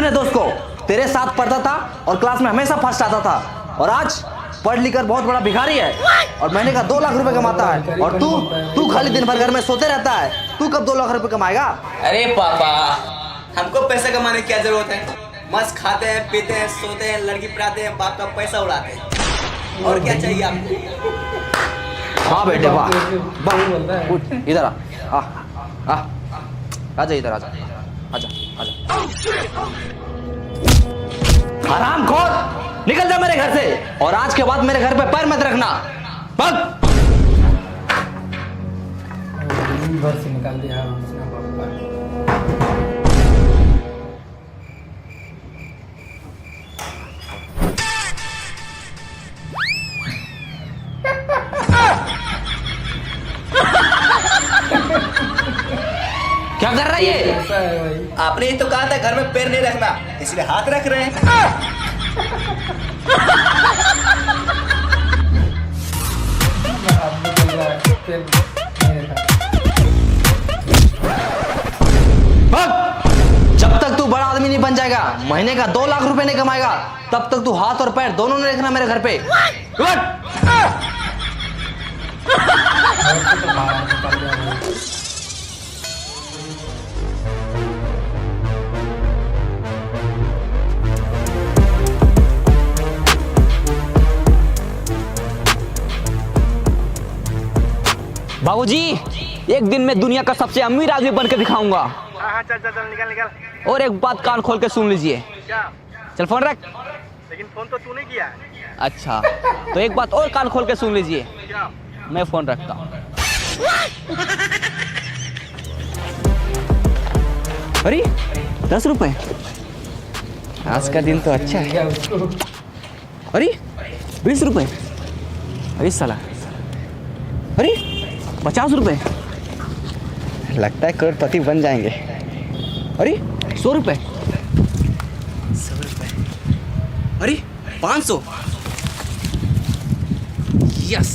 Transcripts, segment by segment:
अपने दोस्त को, तेरे साथ पढ़ता था और क्लास में हमेशा फर्स्ट आता था, और आज पढ़ लिख कर बहुत बड़ा भिखारी है और महीने का 2 लाख रुपए कमाता है। और तू खाली दिन भर घर में सोते रहता है। तू कब 2 लाख रुपए कमाएगा? अरे पापा, हमको पैसे कमाने की क्या जरूरत है? मस्त खाते हैं, पीते हैं, सोते हैं, लड़की पटाते हैं, बाप का पैसा उड़ाते हैं, और क्या चाहिए आपको? हाँ बेटे वाह वाह, उठ इधर आ आजा इधर, आजा आजा आजा। हरामखोर, निकल जा मेरे घर से, और आज के बाद मेरे घर पे पैर मत रखना। भाग। घर से निकाल दिया उसने पापा। क्या कर रहा है ये? आपने ही तो कहा था घर में पैर नहीं रखना, इसलिए हाथ रख रहे हैं। जब तक तू बड़ा आदमी नहीं बन जाएगा, महीने का 2 लाख रुपए नहीं कमाएगा, तब तक तू हाथ और पैर दोनों नहीं रखना मेरे घर पे। बाबूजी, एक दिन मैं दुनिया का सबसे अमीर आदमी बनकर दिखाऊंगा। हाँ चल चल चल, निकल निकल। और एक बात कान खोल के सुन लीजिए। क्या? चल फोन रख। लेकिन फोन तो तूने किया है। अच्छा, तो एक बात और कान खोल के सुन लीजिए। क्या? मैं फोन रखता हूँ। अरे 10 रुपए, आज का दिन तो अच्छा है। अरे 20 रुपए, अरे साला, अरे 50 रुपए, लगता है करोड़पति बन जाएंगे। अरे 100 रुपए, 100 रुपए, अरे 500, यस।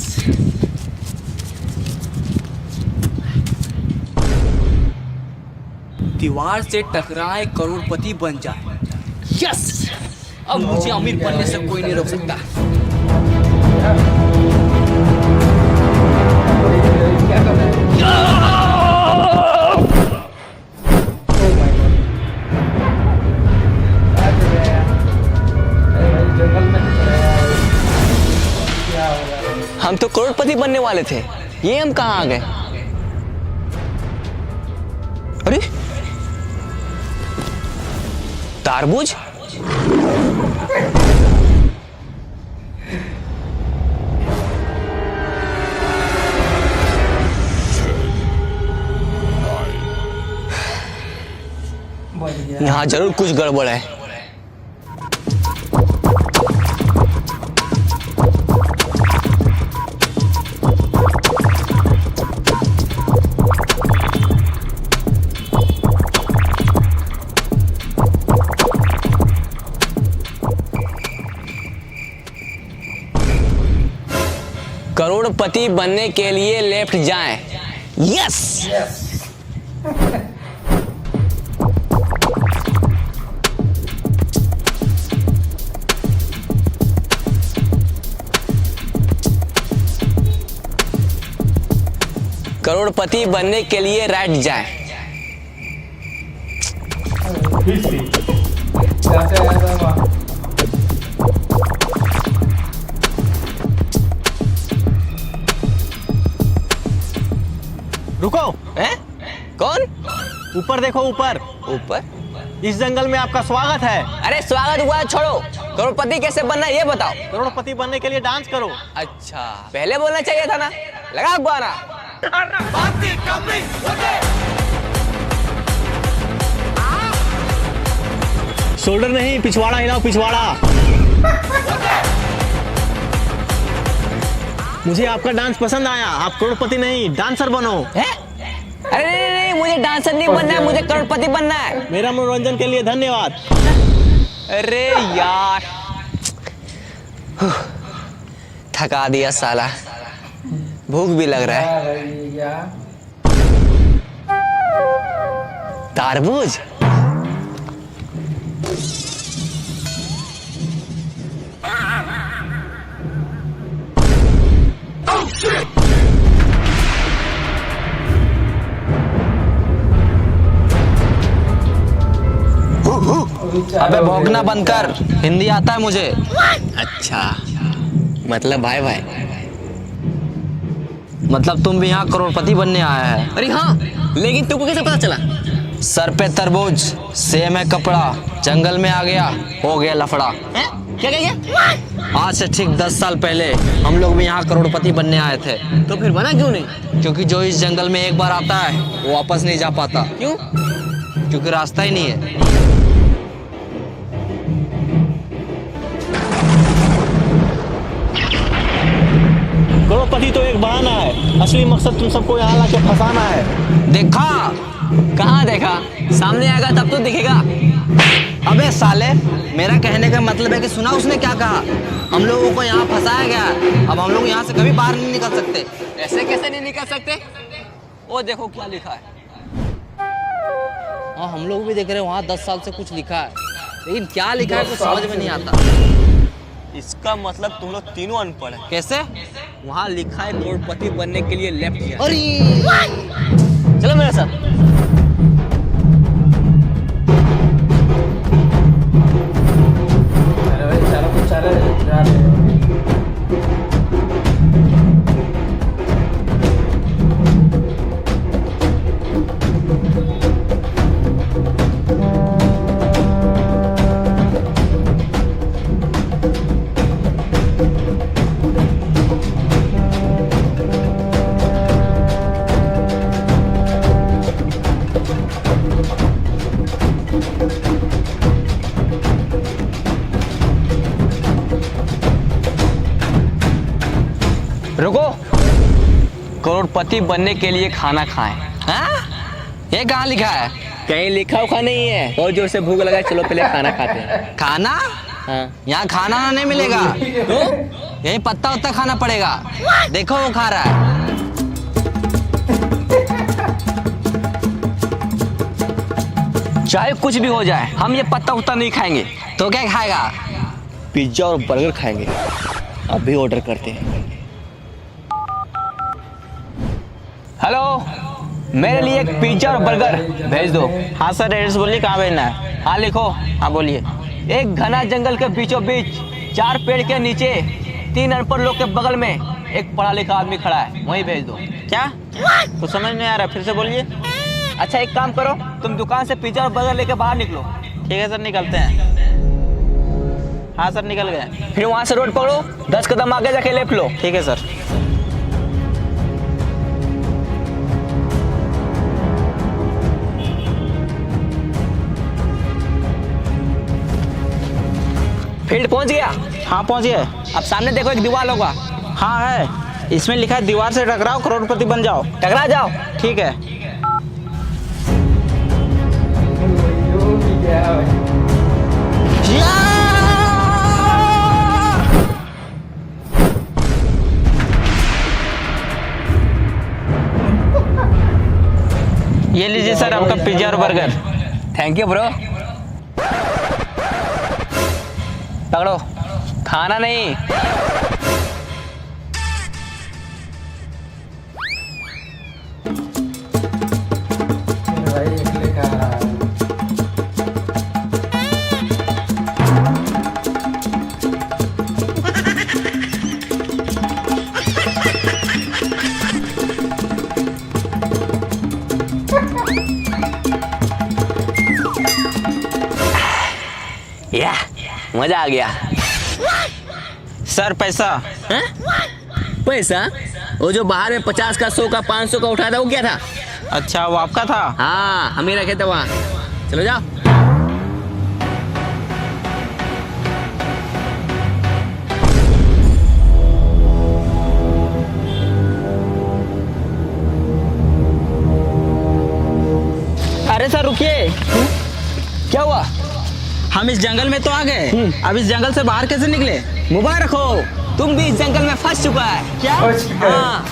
दीवार से टकराए करोड़पति बन जाए, यस। अब मुझे अमीर बनने से कोई नहीं रोक सकता। क्या कर रहे हैं? हम तो करोड़पति बनने वाले थे, ये हम कहाँ आ गए? अरे तारबूज, यहाँ जरूर कुछ गड़बड़ है। करोड़पति बनने के लिए लेफ्ट जाएं, यस। करोड़पति बनने के लिए राइट जाएं। रुको। हैं? कौन? ऊपर देखो, ऊपर। ऊपर? इस जंगल में आपका स्वागत है। अरे स्वागत हुआ छोड़ो, करोड़पति कैसे बनना है ये बताओ। करोड़पति बनने के लिए डांस करो। अच्छा, पहले बोलना चाहिए था ना। लगा गाना। शोल्डर नहीं, पिछवाड़ा हिलाओ, पिछवाड़ा। मुझे आपका डांस पसंद आया। आप करोड़पति नहीं, डांसर बनो। है? अरे नहीं, मुझे डांसर नहीं बनना है, मुझे करोड़पति बनना है। मेरा मनोरंजन के लिए धन्यवाद। अरे यार, थका दिया साला, भूख भी लग रहा है। तारबूज, अबे भौंकना बंद कर, हिंदी आता है मुझे। अच्छा, मतलब भाई भाई। मतलब तुम भी यहाँ करोड़पति बनने आया है? अरे हाँ, लेकिन तुमको कैसे पता चला? सर पे तरबूज, सेम है कपड़ा, जंगल में आ गया, हो गया लफड़ा। हैं? क्या क्या? आज से ठीक 10 साल पहले हम लोग भी यहाँ करोड़पति बनने आए थे। तो फिर बना क्यों नहीं? क्योंकि जो इस जंगल में एक बार आता है वो वापस नहीं जा पाता। क्यों? क्योंकि रास्ता ही नहीं है। करोड़पति तो एक बहाना है, असली मकसद तुम सबको यहाँ लाके फंसाना है। देखा? कहाँ देखा? सामने आएगा तब तो दिखेगा। अबे साले, मेरा कहने का मतलब है कि सुना उसने क्या कहा? हम लोगों को यहाँ फंसाया गया है, अब हम लोग यहाँ से कभी बाहर नहीं निकल सकते। ऐसे कैसे नहीं निकल सकते? वो देखो क्या लिखा है। हाँ, हम लोग भी देख रहे हैं वहाँ 10 साल से कुछ लिखा है, लेकिन क्या लिखा है कुछ समझ में नहीं आता। इसका मतलब तुम लोग तीनों अनपढ़ है। कैसे? वहाँ लिखा है करोड़पति बनने के लिए लेफ्ट किया। अरे चलो मेरे साथ। अरे भाई चारों को चारों जा रहे हो। रुको, करोड़पति बनने के लिए खाना खाएं। हाँ? ये कहाँ लिखा है? कहीं लिखा उखा नहीं है। बहुत जोर से भूख लगा है, चलो पहले खाना खाते हैं। खाना? हाँ। यहाँ खाना नहीं मिलेगा, तो यही पत्ता उत्ता खाना पड़ेगा। देखो वो खा रहा है। चाहे कुछ भी हो जाए, हम ये पत्ता उत्ता नहीं खाएंगे। तो क्या खाएगा? पिज्जा और बर्गर खाएंगे। अभी ऑर्डर करते हैं। हेलो, मेरे लिए एक पिज्जा और बर्गर भेज दो। हाँ सर, एड्रेस बोलिए कहाँ भेजना है। हाँ लिखो। हाँ बोलिए। एक घना जंगल के बीचों बीच, 4 पेड़ के नीचे, 3 अनपढ़ लोग के बगल में एक पढ़ा लिखा आदमी खड़ा है, वहीं भेज दो। क्या? कुछ समझ नहीं आ रहा, फिर से बोलिए। अच्छा एक काम करो, तुम दुकान से पिज्जा और बर्गर लेके बाहर निकलो। ठीक है सर, निकलते हैं। हाँ सर, निकल गए। फिर वहां से रोड पकड़ो, 10 कदम आगे जाके लेफ्ट लो। ठीक है सर। फील्ड पहुंच गया। हाँ पहुँच गए। अब सामने देखो एक दीवार होगा, हाँ है, इसमें लिखा है दीवार से टकराओ करोड़पति बन जाओ। टकरा जाओ। ठीक है। जो भी गया भाई। ये लीजिए सर आपका पिज्जा और बर्गर। Thank you bro. पकड़ो, खाना नहीं। अरे भाई अगले का रहा है। या मजा आ गया। सर पैसा। हैं? पैसा? वो जो बाहर में 50 का, 100 का, 500 का उठाया था, वो क्या था? अच्छा, वो आपका था? हाँ, हम ही रखे थे वहाँ। चलो जाओ। अरे सर रुकिए। क्या हुआ? हम इस जंगल में तो आ गए, अब इस जंगल से बाहर कैसे निकले? मोबाइल रखो, तुम भी इस जंगल में फंस चुका है। क्या? हाँ,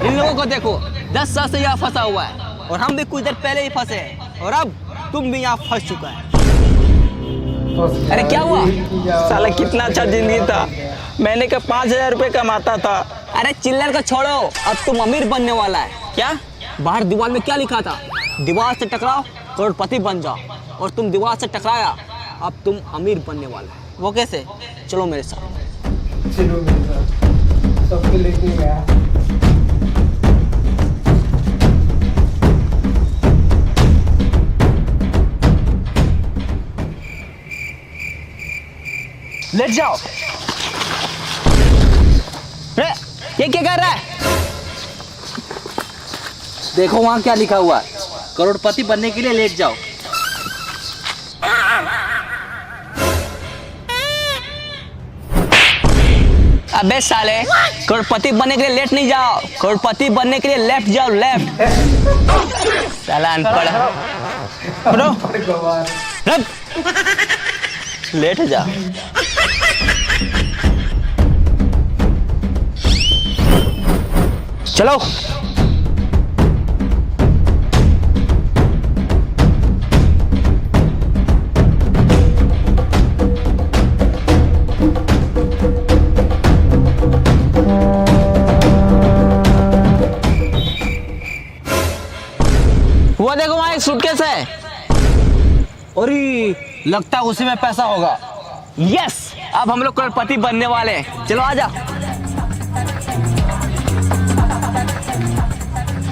इन लोगों को देखो, 10 साल से यहाँ फंसा हुआ है, और हम भी कुछ देर पहले ही फंसे हैं, और अब तुम भी यहाँ फंस चुका है। फंस गया। अरे क्या हुआ? साला कितना अच्छा जिंदगी था, मैंने कहा 5,000 रुपये कमाता था। अरे चिल्लर को छोड़ो, अब तुम अमीर बनने वाला है। क्या? बाहर दीवार में क्या लिखा था? दीवार से टकराओ करोड़पति बन जाओ। और तुम दीवार से टकराया, अब तुम अमीर बनने वाला है। वो कैसे? चलो मेरे साथ। चलो मेरे साथ, सबको लेके गया। लेट जाओ। ये क्या कर रहा है? देखो वहां क्या लिखा हुआ है, करोड़पति बनने के लिए लेट जाओ। अबे साले, करोड़पति बनने के लिए लेट नहीं जाओ, करोड़पति बनने के लिए लेफ्ट जाओ, लेफ्ट। साला अनपढ़। अरे गवार। लेट जा। चलो। वो देखो वहां एक सूटकेस है। अरे लगता है उसी में पैसा होगा। यस, अब हम लोग करोड़पति बनने वाले हैं। चलो आजा।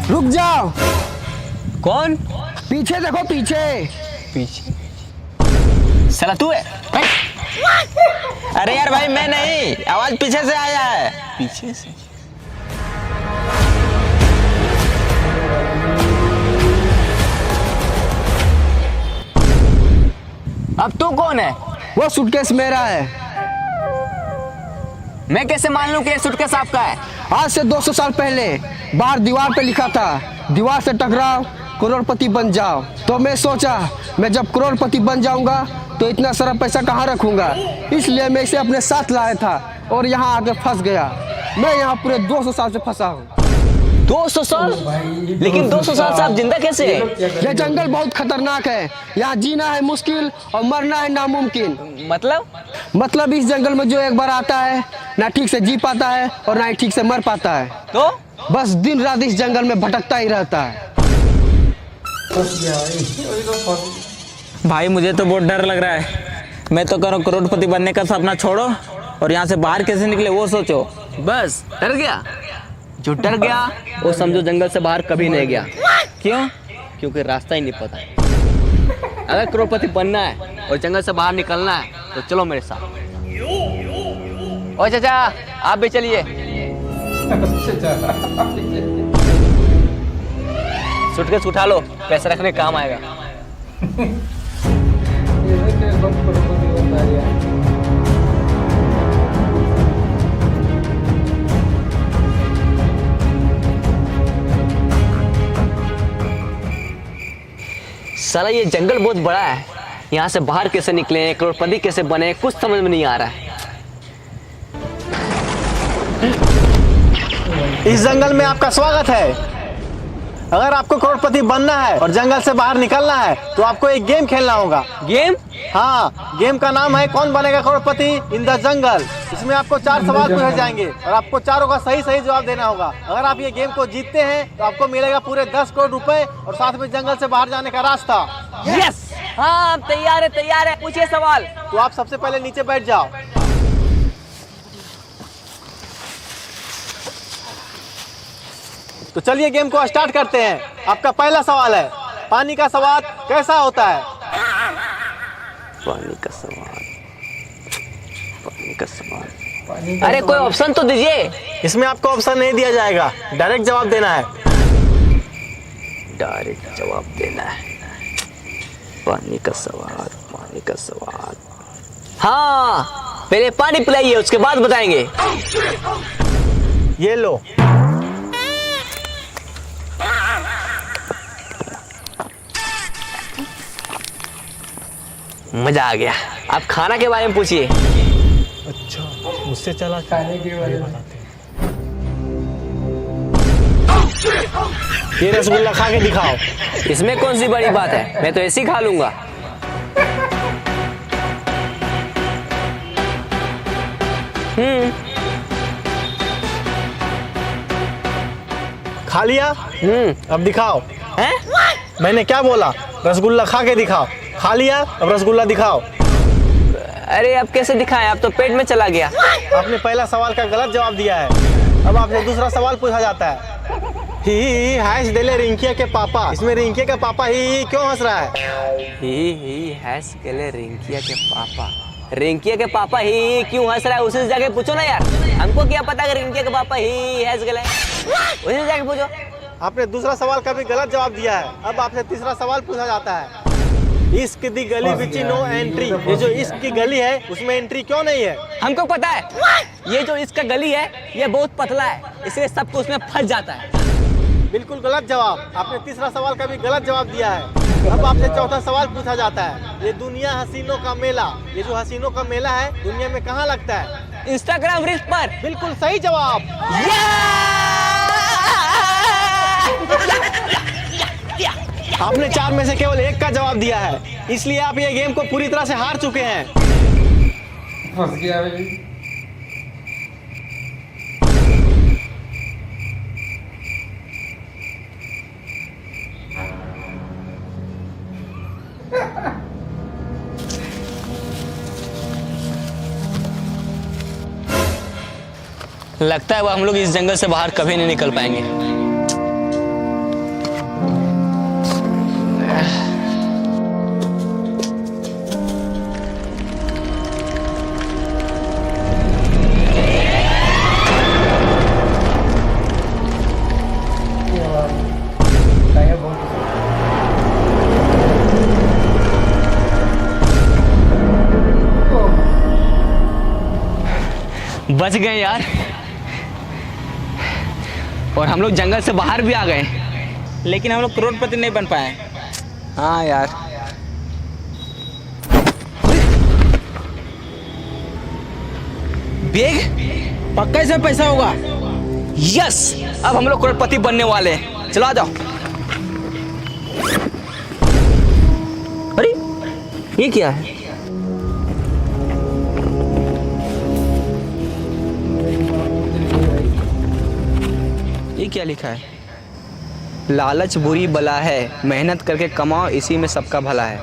रुक जाओ। कौन? पीछे देखो, पीछे। पीछे साला तू है? अरे यार भाई मैं नहीं, आवाज पीछे से आया है। पीछे से? अब तू कौन है? वो सूटकेस मेरा है। मैं कैसे मान लूं कि ये सूटकेस आपका है? आज से 200 साल पहले बाहर दीवार पे लिखा था, दीवार से टकराओ करोड़पति बन जाओ। तो मैं सोचा, मैं जब करोड़पति बन जाऊंगा तो इतना सारा पैसा कहाँ रखूंगा, इसलिए मैं इसे अपने साथ लाया था और यहाँ आके फंस गया। मैं यहाँ पूरे 200 साल से फंसा हूँ। 200 साल? लेकिन 200 साल से आप जिंदा कैसे है? यह जंगल बहुत खतरनाक है, यहाँ जीना है मुश्किल और मरना है नामुमकिन। मतलब इस जंगल में जो एक बार आता है ना ठीक से जी पाता है और ना ही ठीक से मर पाता है, तो बस दिन रात इस जंगल में भटकता ही रहता है। फंस गया भाई, तो फंस। भाई मुझे तो बहुत डर लग रहा है। मैं तो करो करोड़पति बनने का सपना छोड़ो और यहाँ से बाहर कैसे निकले वो सोचो। बस डर गया? जो डर गया वो समझो जंगल से बाहर कभी नहीं गया। क्यों? क्योंकि रास्ता ही नहीं पता। अगर करोड़पति बनना है और जंगल से बाहर निकलना है तो चलो मेरे साथ। ओ चाचा, आप भी चलिए। सूटकेस उठा लो, पैसे रखने काम आएगा। साला ये जंगल बहुत बड़ा है, यहाँ से बाहर कैसे निकले, करोड़पति कैसे बने, कुछ समझ में नहीं आ रहा है। इस जंगल में आपका स्वागत है। अगर आपको करोड़पति बनना है और जंगल से बाहर निकलना है तो आपको एक गेम खेलना होगा। गेम? हाँ, गेम का नाम है कौन बनेगा करोड़पति इन द जंगल। इसमें आपको 4 सवाल पूछे जाएंगे और आपको चारों का सही सही जवाब देना होगा। अगर आप ये गेम को जीतते हैं तो आपको मिलेगा पूरे 10 करोड़ रुपए और साथ में जंगल से बाहर जाने का रास्ता। यस, हाँ तैयार है, पूछिए सवाल। तो आप सबसे पहले नीचे बैठ जाओ। तो चलिए गेम को स्टार्ट करते हैं। आपका पहला सवाल है, पानी का स्वाद कैसा होता है? पानी का स्वाद। अरे कोई ऑप्शन तो दीजिए। इसमें आपको ऑप्शन नहीं दिया जाएगा, डायरेक्ट जवाब देना है। डायरेक्ट जवाब देना है। पानी का स्वाद। हाँ, पहले पानी पिलाइए, उसके बाद बताएंगे। ये लो। मजा आ गया। आप खाना के बारे में पूछिए। अच्छा, मुझसे चला खाने के बारे में। ये रसगुल्ला खा के दिखाओ। इसमें कौन सी बड़ी बात है, मैं तो ऐसे ही खा लूंगा। खा लिया? अब दिखाओ। हैं? मैंने क्या बोला? रसगुल्ला खा के दिखाओ। खा लिया, अब रसगुल्ला दिखाओ। अरे अब कैसे दिखाएं, अब तो पेट में चला गया। आपने पहला सवाल का गलत जवाब दिया है। अब आपसे दूसरा सवाल पूछा जाता है। ही हैश देले रिंकिया के पापा। इसमें रिंकिया का पापा ही क्यों हंस रहा है? ही हैस केले रिंकिया के पापा। रिंकिया के पापा ही क्यों हंस रहा है, उसे जाके पूछो ना यार। हमको क्या पता कि रिंकिया के पापा ही हंस गए, उसे जाके पूछो। आपने दूसरा सवाल का भी गलत जवाब दिया है। अब आपसे तीसरा सवाल पूछा जाता है। इश्क दी गली विच नो एंट्री। ये जो इश्क की गली है उसमें एंट्री क्यों नहीं है? हमको पता है, ये जो इसका गली है ये बहुत पतला है, इसलिए सबको उसमें फंस जाता है। बिल्कुल गलत जवाब। आपने तीसरा सवाल का भी गलत जवाब दिया है। अब आपसे चौथा सवाल पूछा जाता है। ये दुनिया हसीनों का मेला, ये जो हसीनों का मेला है दुनिया में कहाँ लगता है? इंस्टाग्राम रील्स पर। बिल्कुल सही जवाब। आपने 4 में से केवल 1 का जवाब दिया है, इसलिए आप ये गेम को पूरी तरह से हार चुके हैं। फंस गया भाई। लगता है वो हम लोग इस जंगल से बाहर कभी नहीं निकल पाएंगे। बच गए यार, और हम लोग जंगल से बाहर भी आ गए, लेकिन हम लोग करोड़पति नहीं बन पाए। हाँ यार। बैग पक्का इसमें पैसा होगा। यस, अब हम लोग करोड़पति बनने वाले हैं। चलो आ जाओ। अरे ये क्या है? ये क्या लिखा है? लालच बुरी बला है, मेहनत करके कमाओ, इसी में सबका भला है।